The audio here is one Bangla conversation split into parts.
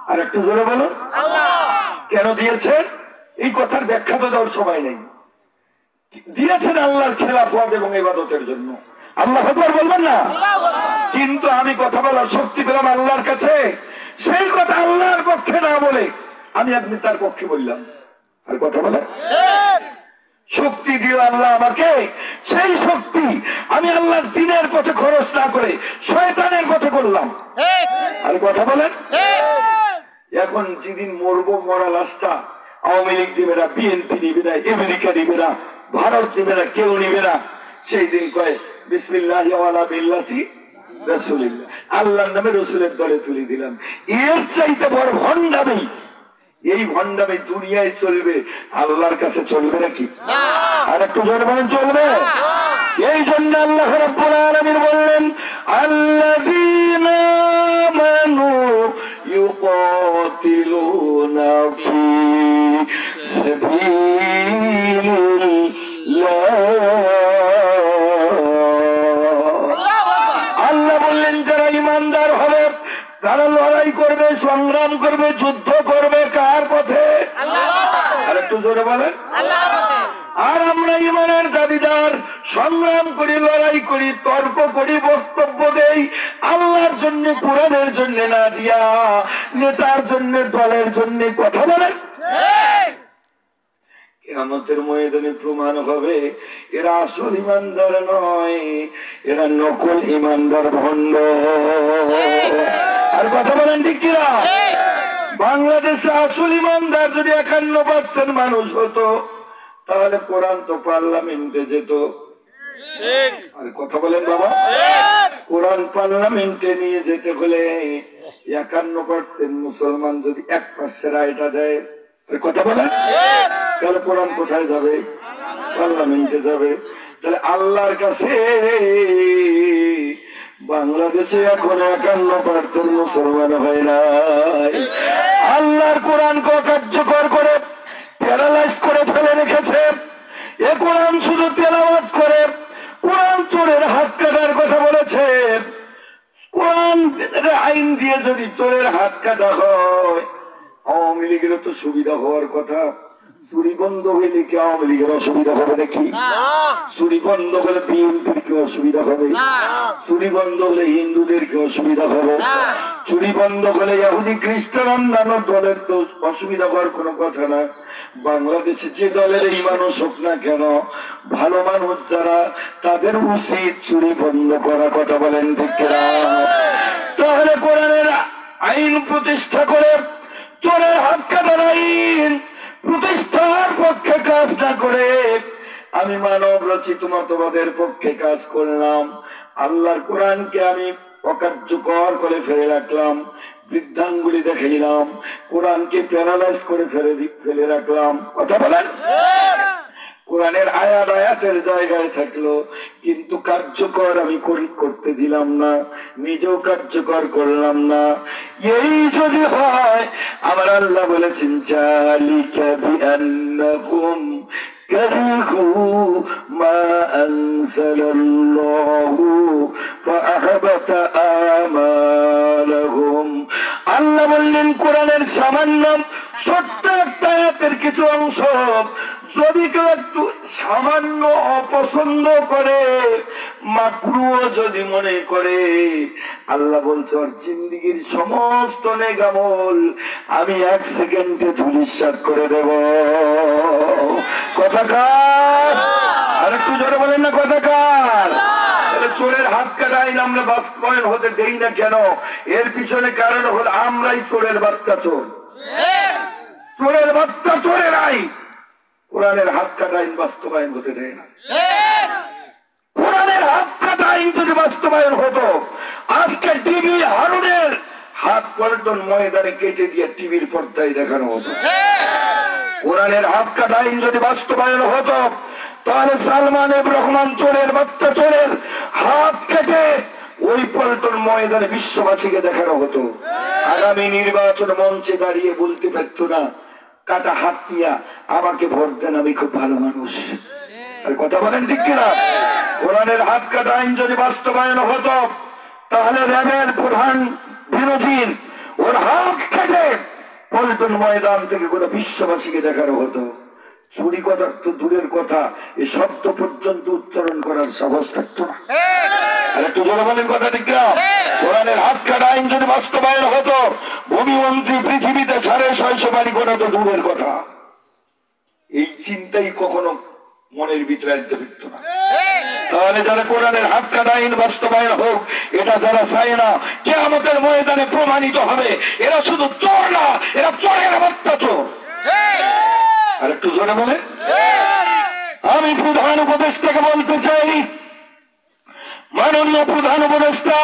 আর একটু জোরে বলুন কেন দিয়েছেন? এই কথার ব্যাখ্যা তো দেওয়ার সময় নেই। দিয়েছেন আল্লাহর খেলাফত এবং ইবাদতের জন্য। আল্লাহ আকবার বলবেন না? কিন্তু আমি কথা বলার শক্তি পেলাম আল্লাহর কাছে, সেই কথা আল্লাহর পক্ষে না বলে আমি আপনি তার পক্ষে বললাম। আর কথা বলে শক্তি দিও আল্লাহ আমাকে, সেই শক্তি আমি আল্লাহর দ্বীনের পথে খরচ না করে শয়তানের পথে করলাম। আর কথা বলেন, এখন যেদিন মরবো, মরা লাশটা আওয়ামী লীগ দিবে না, বিএনপি নিবে না, আমেরিকা নিবে না, ভারত নিবে না, কেউ নিবে না। সেই দিন কয় বিসমিল্লাহি ওয়ালা বিল্লাহি রাসূলিল্লাহ, আল্লাহর নামে রসুলের দলে তুলে দিলাম। এর চাইতে বড় ভণ্ডামি, এই ভণ্ডামি দুনিয়ায় চলবে, আল্লাহর কাছে চলবে নাকি? আর একটু জোরে বলেন চলবে? এই জন্য আল্লাহ রাব্বুল আলামিন বললেন আল্লাযীনা আমানু ইউকাতিলুনা ফি সাবিলিল্লাহ। আল্লাহ বললেন যারা ঈমানদার হবে তারা লড়াই করবে, সংগ্রাম করবে, যুদ্ধ করবে কার পথে? আর একটু জোরে বলেন। আর আমরা ঈমানের দাবিদার, সংগ্রাম করি, লড়াই করি, তর্ক করি, বক্তব্য দেই আল্লাহর জন্য, কোরআনের জন্য না দিয়া নেতার জন্য, দলের জন্য। কথা বলেন, কিয়ামতের ময়দানে প্রমাণ হবে এরা আসল ঈমানদার নয়, এরা নকল ঈমানদার, ভণ্ড। আর কথা বলেন ঠিক কিনা? বাংলাদেশে আসল ঈমানদার যদি 51% মানুষ হতো তাহলে কোরআন তো পার্লামেন্টে যেত। আর কথা বলেন বাবা, কোরআন পার্লামেন্টে নিয়ে যেতে হলে 51% মুসলমান যদি 1% রায়টা দেয়, কথা বলেন, তাহলে কোরআন কোথায় যাবে? পার্লামেন্টে যাবে। তাহলে আল্লাহর কাছে বাংলাদেশে এখন 51% মুসলমান হয় নাই। আল্লাহর কোরআনকে কার্যকর করে প্যারালাইজ করে ফেলে রেখেছে। এ কোরআন শুধু তেলাওয়াত করে, কোরআন চোরের হাত কাটার কথা বলেছে। কোরআন আইন দিয়ে যদি চোরের হাত কাটা হয়, আওয়ামী লীগের তো সুবিধা হওয়ার কথা। চুরি বন্ধ হইলে কি আওয়ামী লীগের অসুবিধা হবে নাকি? চুরি বন্ধ হলে বিএনপির কি অসুবিধা হবে? চুরি বন্ধ হলে হিন্দুদের কি অসুবিধা হবে? চুরি বন্ধ হলে ইহুদি খ্রিস্টান অন্যান্য দলের তো অসুবিধা হওয়ার কোনো কথা না। বাংলাদেশে যে দলের এই মানুষ হোক না কেন, ভালো মানুষ যারা, তাদের উচিত চুরি বন্ধ করা। কথা বলেন ঠিক না? তাহলে কোরআনের আইন প্রতিষ্ঠা করে চোরের হাত কাটার আইন প্রতিষ্ঠার পক্ষে কাজ না করে আমি মানব রচিত মতবাদের পক্ষে কাজ করলাম। আল্লাহর কোরআনকে আমি অকার্যকর করে ফেলে রাখলাম, বৃদ্ধাঙ্গুলি দেখাইলাম, কোরআনকে প্যারালাইজ করে ফেলে রাখলাম। কথা বলেন, কোরআনের আয়াত আয়াতের জায়গায় থাকলো, কিন্তু কার্যকর আমি করতে দিলাম না, নিজেও কার্যকর করলাম না। এই যদি হয়, আমার আল্লাহ বলেছেন যালিকা বিআন্নাকুম কারিহু মা আনজালাল্লাহু ফাআহবাতা আমালাহুম। আল্লাহ বললেন কোরআনের সামান্য ছোট্ট একটা আয়াতের কিছু অংশ যদি কেউ একটু সামান্য অপছন্দ করে, মাকরুহ যদি মনে করে, আল্লাহ বলছে ওর জিন্দেগীর সমস্ত নেকামল আমি 1 সেকেন্ডে ধূলিসাৎ করে দেব। কথা কার? আর একটু জোরে বলেন না, কথা কার? চোরের হাত কাটা আইন আমরা বাস্তবায়ন হতে দেই না কেন? এর পিছনে কারণ হল আমরাই চোরের বাচ্চা চোর। চোরের বাচ্চা চোরের আইন কোরআনের হাত কাটা আইন বাস্তবায়ন হতে দেয় না। কোরআনের হাত কাটা আইন যদি বাস্তবায়ন হতো, আজকে টিভি হারুনের হাত পল্টন ময়দানে কেটে দিয়ে টিভির পর্দায় দেখানো হতো। কোরআনের হাত কাটা আইন যদি বাস্তবায়ন হতো, তাহলে সালমান এফ রহমান চোরের বাচ্চা চোরের হাত কেটে ওই পল্টন ময়দানে বিশ্ববাসীকে দেখানো হতো। আগামী নির্বাচন মঞ্চে দাঁড়িয়ে বলতে পারত না কাটা হাত নিয়ে আমাকে ভোট দেন, আমি খুব ভালো মানুষ। কথা বলেন ঠিক কিনা? কোরআনের হাত কাটা আইন যদি বাস্তবায়ন হতো, তাহলে র্যাবের প্রধান বিরোধীর ওর হাত কেটে পল্টন ময়দান থেকে গোটা বিশ্ববাসীকে দেখানো হতো। চুরি করার তো দূরের কথা, এই শব্দ পর্যন্ত উচ্চারণ করার সাহস থাকতো না। আর একটু জোরে বলেন কথা ঠিক না? কোরআনের হাত কাটা আইন যদি বাস্তবায়ন হতো, ভূমিমন্ত্রী পৃথিবীতে 650 বাড়ি করা তো দূরের কথা। এই চিন্তাই কখনো মনের ভিতরে আসতে পারত না। তাহলে যারা কোরআনের হাত কাটা আইন বাস্তবায়ন হোক, এটা যারা চায় না, কিয়ামতের ময়দানে প্রমাণিত হবে এরা শুধু চোর না, এরা চোরের বাচ্চা চোর। আর একটু জোরে বলে। আমি প্রধান উপদেষ্টাকে বলতে চাই, মাননীয় প্রধান উপদেষ্টা,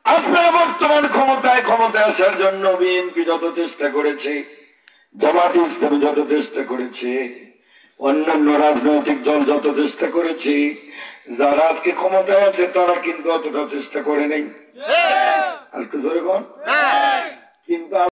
আপনারা বর্তমান ক্ষমতায় আসার জন্য বিএনপি যত চেষ্টা করেছে, জামাত ইসলামী যত চেষ্টা করেছে, অন্যান্য রাজনৈতিক দল যত চেষ্টা করেছে, যারা আজকে ক্ষমতায় আছে তারা কিন্তু অতটা চেষ্টা করে নাই। আর একটু জোরে বল।